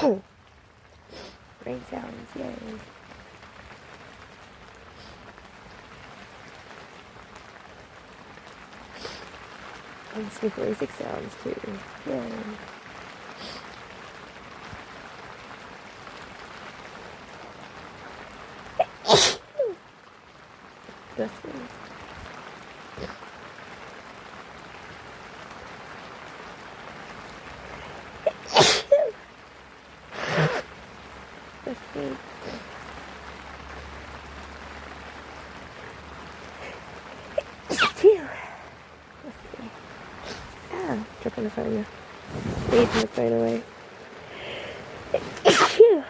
Rain sounds, yay. And Sniffly 6 sounds too, yay. Bless me. Bless me. Phew. Bless me. Ah, drop on the phone now. Leave my phone away. Phew.